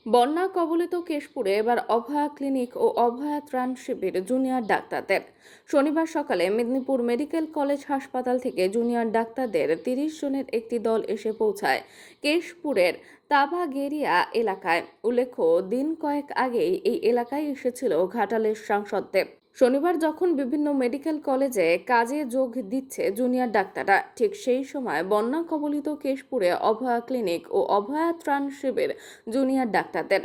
বন্যা কবলিত কেশপুরে এবার অভয়া ক্লিনিক ও অভয়া ত্রাণ শিবির জুনিয়র ডাক্তারদের। শনিবার সকালে মেদিনীপুর মেডিকেল কলেজ হাসপাতাল থেকে জুনিয়র ডাক্তারদের 30 জনের একটি দল এসে পৌঁছায় কেশপুরের তাবাগেরিয়া এলাকায়। উল্লেখ্য, দিন কয়েক আগেই এই এলাকায় এসেছিল ঘাটালের সাংসদদের। শনিবার যখন বিভিন্ন মেডিকেল কলেজে কাজে যোগ দিচ্ছে জুনিয়র ডাক্তাররা, ঠিক সেই সময় বন্যা কবলিত কেশপুরে অভয়া ক্লিনিক ও অভয়া ত্রাণ শিবির জুনিয়র ডাক্তারদের।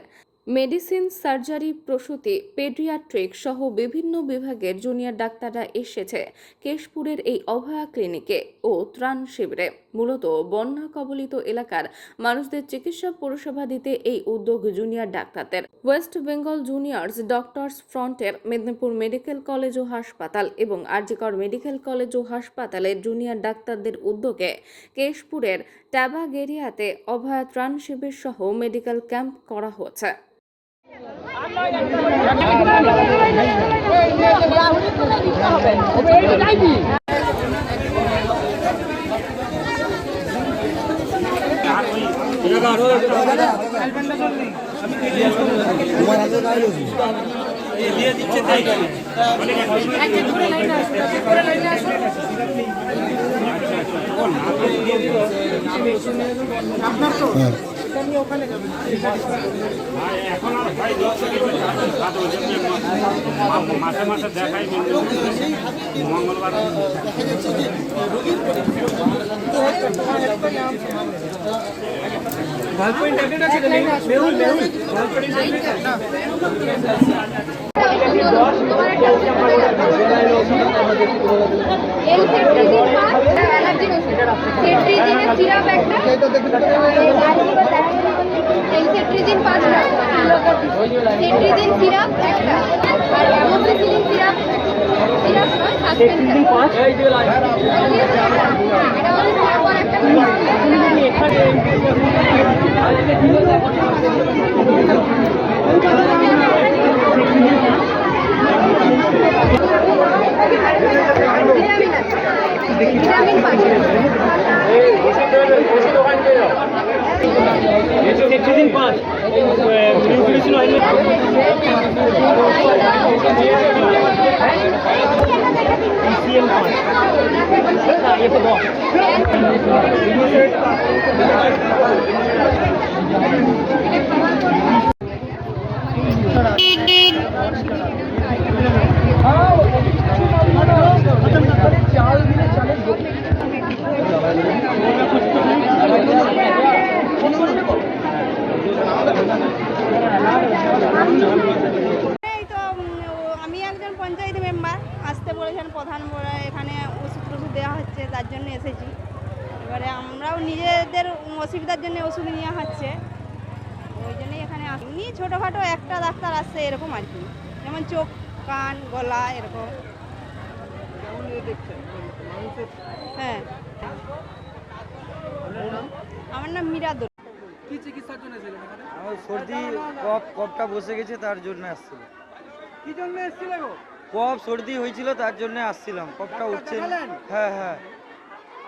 মেডিসিন, সার্জারি, প্রসূতি, পেডিয়াট্রিক সহ বিভিন্ন বিভাগের জুনিয়র ডাক্তাররা এসেছে কেশপুরের এই অভয়া ক্লিনিকে ও ত্রাণ শিবিরে। মূলত বন্যা কবলিত এলাকার মানুষদের চিকিৎসা পরিষেবা দিতে এই উদ্যোগ জুনিয়র ডাক্তারদের। ওয়েস্ট বেঙ্গল জুনিয়র্স ডক্টরস ফ্রন্টের মেদিনীপুর মেডিকেল কলেজ ও হাসপাতাল এবং আরজিকর মেডিকেল কলেজ ও হাসপাতালের জুনিয়র ডাক্তারদের উদ্যোগে কেশপুরের টাবাগেরিয়াতে অভয়া ত্রাণ শিবির সহ মেডিকেল ক্যাম্প করা হচ্ছে। আপনার তো মাসে মাসে দেখাই মঙ্গলবার আমি একজন পঞ্চায়েত মেম্বার, আসতে বলেছেন প্রধান, এখানে ওষুধ টষুধ দেওয়া হচ্ছে, তার জন্য এসেছি। এবারে আমরাও নিজেদের অসুবিধার জন্য ওষুধ নেওয়া হচ্ছে, ওই জন্যই এখানে এমনি ছোটোখাটো একটা ডাক্তার আসছে এরকম আর কি, যেমন চোখ, কান, গলা এরকম। হ্যাঁ, আমার নাম মীরা দোল। কি চিকিৎসার জন্য এসেছিলেন এখানে? আমার সর্দি কফটা বসে গেছে, তার জন্য আসছিল। কি জন্য এসেছিলেন গো? কফ সর্দি হয়েছিল, তার জন্য আসছিলাম। কফটা উঠছে। হ্যাঁ হ্যাঁ।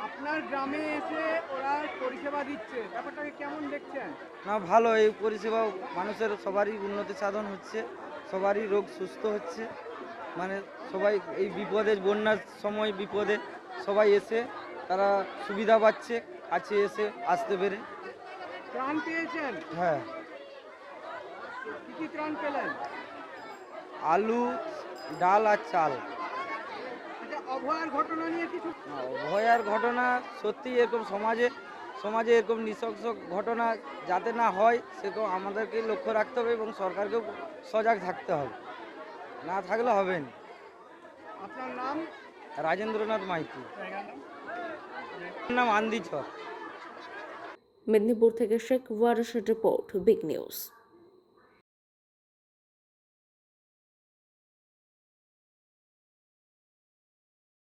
আপনার গ্রামে এসে ওরা পরিষেবা দিচ্ছে, ব্যাপারটাকে কেমন দেখছেন? না, ভালো। এই পরিষেবা মানুষের সবারই উন্নতি সাধন হচ্ছে, সবারই রোগ সুস্থ হচ্ছে। মানে সবাই এই বিপদে, বন্যার সময় বিপদে সবাই এসে তারা সুবিধা পাচ্ছে, কাছে এসে আসতে পেরে। ত্রাণ পেয়েছেন? হ্যাঁ। কি কি ত্রাণ পেলেন? আলু, ডাল আর চাল। আচ্ছা, অভয়ার ঘটনা নিয়ে কিছু? অভয়ার ঘটনা সত্যি এরকম সমাজে এরকম নৃশংস ঘটনা যাতে না হয়, সেরকম আমাদেরকে লক্ষ্য রাখতে হবে এবং সরকারকেও সজাগ থাকতে হবে, না থাকলে হবে না। আপনার নাম? রাজেন্দ্রনাথ মাইতি। নাম আন্দিছর। মেদিনীপুর থেকে শেখ ওয়ারিশের রিপোর্ট, বিগ নিউজ।